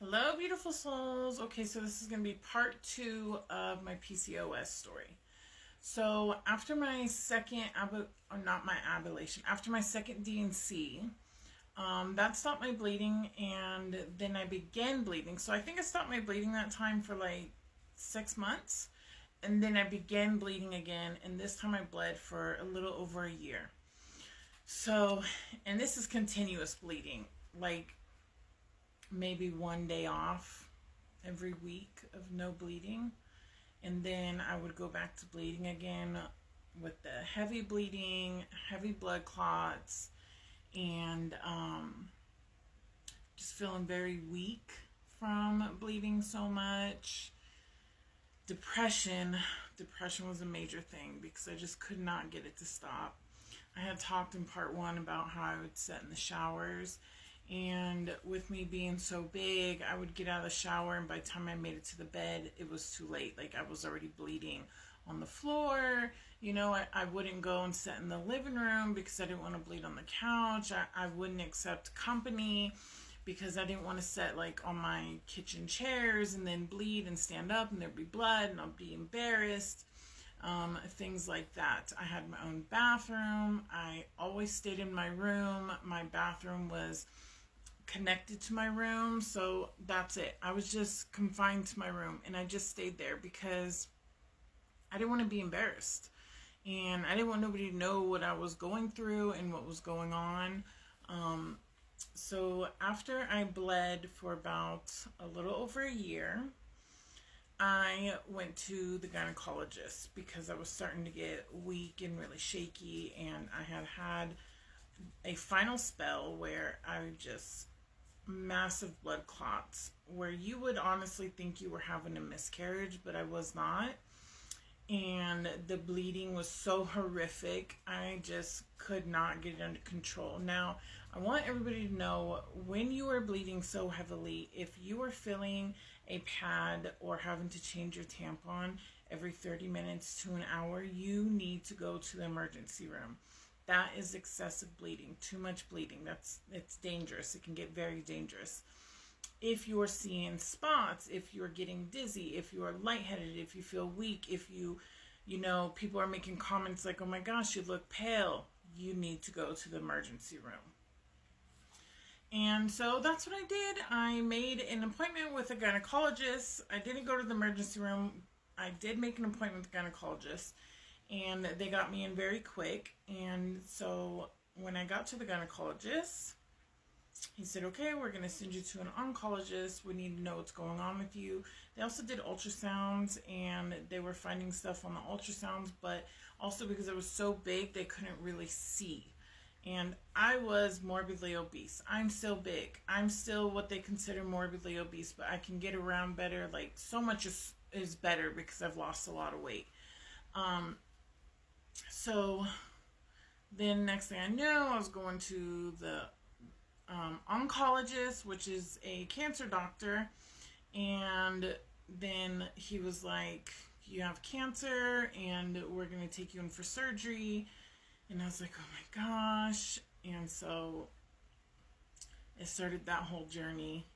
Hello, beautiful souls. Okay, so this is going to be part two of my PCOS story. So after my second, or not my ablation, after my second D&C, that stopped my bleeding, and then I began bleeding. So I think I stopped my bleeding that time for like 6 months, and then I began bleeding again, and this time I bled for a little over a year. So, and this is continuous bleeding, like maybe one day off every week of no bleeding, and then I would go back to bleeding again with the heavy bleeding, heavy blood clots, and just feeling very weak from bleeding so much. Depression was a major thing because I just could not get it to stop. I had talked in part one about how I would sit in the showers, and with me being so big, I would get out of the shower, and by the time I made it to the bed, it was too late. Like, I was already bleeding on the floor. I wouldn't go and sit in the living room because I didn't want to bleed on the couch. I wouldn't accept company because I didn't want to sit like on my kitchen chairs and then bleed and stand up and there'd be blood and I'd be embarrassed. Things like that. I had my own bathroom. I always stayed in my room. My bathroom was connected to my room, so that's it. I was just confined to my room, and I just stayed there because I didn't want to be embarrassed, and I didn't want nobody to know what I was going through and what was going on. So after I bled for about a little over a year, I went to the gynecologist because I was starting to get weak and really shaky, and I had a final spell where I just massive blood clots where you would honestly think you were having a miscarriage, but I was not. And the bleeding was so horrific, I just could not get it under control. Now, I want everybody to know, when you are bleeding so heavily, if you are filling a pad or having to change your tampon every 30 minutes to an hour, you need to go to the emergency room. That is excessive bleeding, too much bleeding. It's dangerous. It can get very dangerous. If you're seeing spots, if you're getting dizzy, if you are lightheaded, if you feel weak, if people are making comments like, oh my gosh, you look pale, you need to go to the emergency room. And so that's what I did. I made an appointment with a gynecologist. I didn't go to the emergency room. I did make an appointment with a gynecologist, and they got me in very quick. And so when I got to the gynecologist, he said, okay, we're going to send you to an oncologist. We need to know what's going on with you. They also did ultrasounds, and they were finding stuff on the ultrasounds, but also because it was so big, they couldn't really see. And I was morbidly obese. I'm still big. I'm still what they consider morbidly obese, but I can get around better. Like, so much is better because I've lost a lot of weight. So then next thing I knew, I was going to the oncologist, which is a cancer doctor, and then he was like, you have cancer and we're going to take you in for surgery. And I was like, oh my gosh. And so it started that whole journey.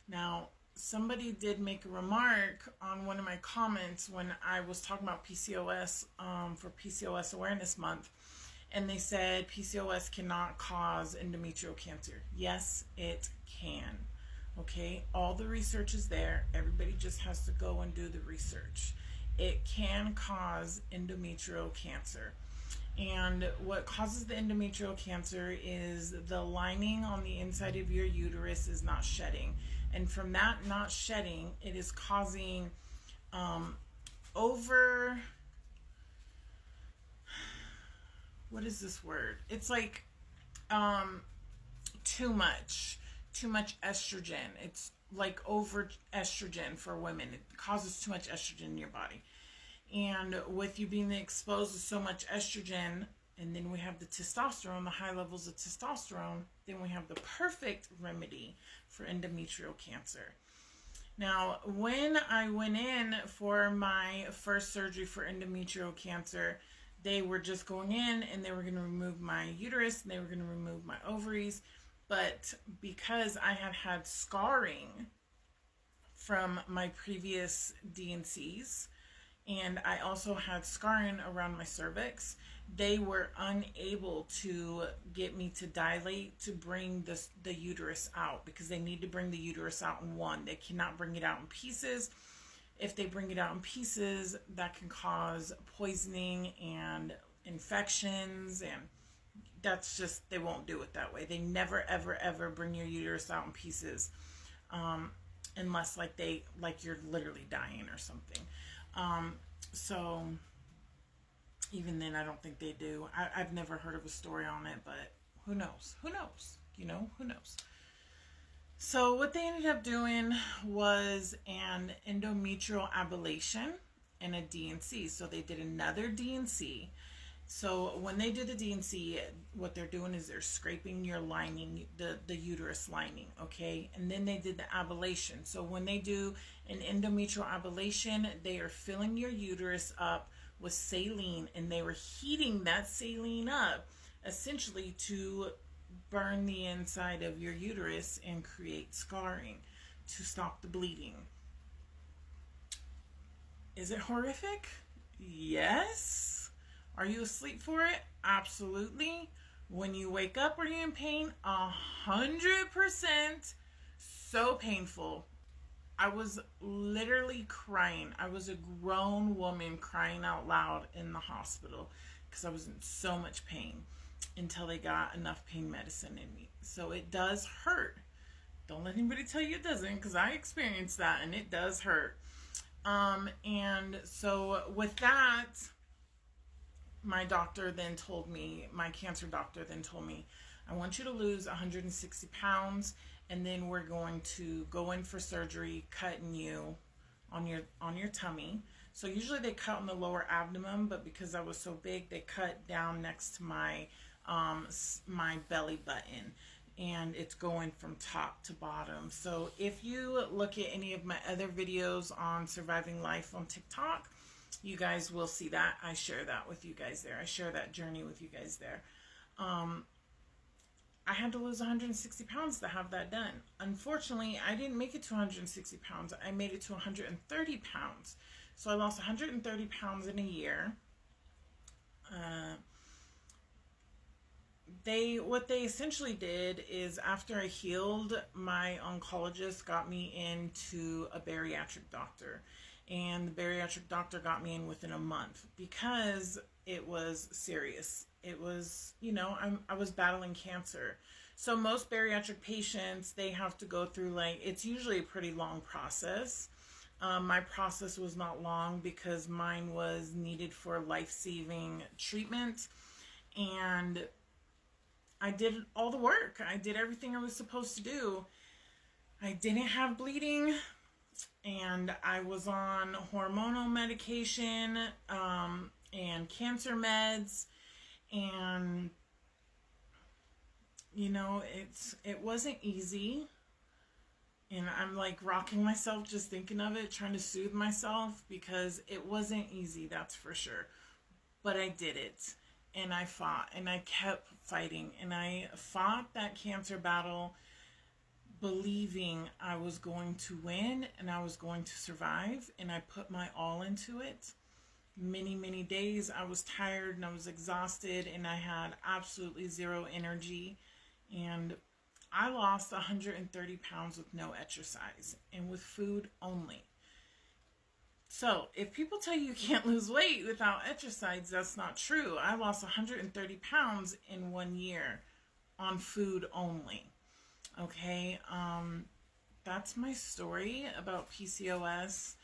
Now, somebody did make a remark on one of my comments when I was talking about PCOS for PCOS Awareness Month. And they said PCOS cannot cause endometrial cancer. Yes, it can. Okay, all the research is there. Everybody just has to go and do the research. It can cause endometrial cancer. And what causes the endometrial cancer is the lining on the inside of your uterus is not shedding. And from that not shedding, it is causing what is this word? It's like too much estrogen. It's like over estrogen for women. It causes too much estrogen in your body. And with you being exposed to so much estrogen, and then we have the testosterone, the high levels of testosterone, then we have the perfect remedy for endometrial cancer. Now, when I went in for my first surgery for endometrial cancer, they were just going in and they were going to remove my uterus and they were going to remove my ovaries. But because I had had scarring from my previous D&Cs, and I also had scarring around my cervix. They were unable to get me to dilate to bring the uterus out, because they need to bring the uterus out in one. They cannot bring it out in pieces. If they bring it out in pieces, that can cause poisoning and infections, and that's just, they won't do it that way. They never, ever, ever bring your uterus out in pieces, unless like you're literally dying or something. So even then, I don't think they do. I've never heard of a story on it, but who knows? Who knows? You know, who knows? So what they ended up doing was an endometrial ablation and a D&C. So they did another D&C. So when they do the D&C, what they're doing is they're scraping your lining, the uterus lining, okay? And then they did the ablation. So when they do an endometrial ablation, they are filling your uterus up with saline, and they were heating that saline up essentially to burn the inside of your uterus and create scarring to stop the bleeding. Is it horrific? Yes. Are you asleep for it? Absolutely. When you wake up, are you in pain? 100%. So painful. I was literally crying. I was a grown woman crying out loud in the hospital because I was in so much pain until they got enough pain medicine in me. So it does hurt. Don't let anybody tell you it doesn't, because I experienced that and it does hurt. And so with that, my doctor then told me, my cancer doctor then told me, I want you to lose 160 pounds, and then we're going to go in for surgery, cutting you on your tummy. So usually they cut on the lower abdomen, but because I was so big, they cut down next to my my belly button, and it's going from top to bottom. So if you look at any of my other videos on surviving life on TikTok, you guys will see that. I share that with you guys there. I share that journey with you guys there. I had to lose 160 pounds to have that done. Unfortunately, I didn't make it to 160 pounds. I made it to 130 pounds. So I lost 130 pounds in a year. What they essentially did is, after I healed, my oncologist got me into a bariatric doctor. And the bariatric doctor got me in within a month because it was serious. It was, you know, I was battling cancer. So most bariatric patients, they have to go through, like, it's usually a pretty long process. My process was not long because mine was needed for life-saving treatment. And I did all the work. I did everything I was supposed to do. I didn't have bleeding. And I was on hormonal medication and cancer meds, and you know, it wasn't easy, and I'm like rocking myself just thinking of it, trying to soothe myself, because it wasn't easy, that's for sure. But I did it, and I fought, and I kept fighting, and I fought that cancer battle believing I was going to win and I was going to survive, and I put my all into it. Many, many days I was tired and I was exhausted and I had absolutely zero energy, and I lost 130 pounds with no exercise and with food only. So if people tell you you can't lose weight without exercise, that's not true. I lost 130 pounds in 1 year on food only. Okay, that's my story about PCOS,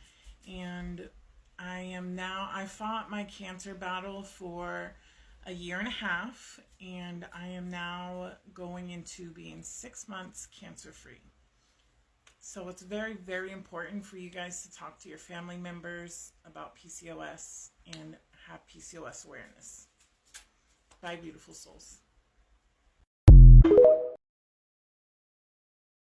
and I fought my cancer battle for a year and a half, and I am now going into being 6 months cancer-free. So it's very, very important for you guys to talk to your family members about PCOS and have PCOS awareness. Bye, beautiful souls.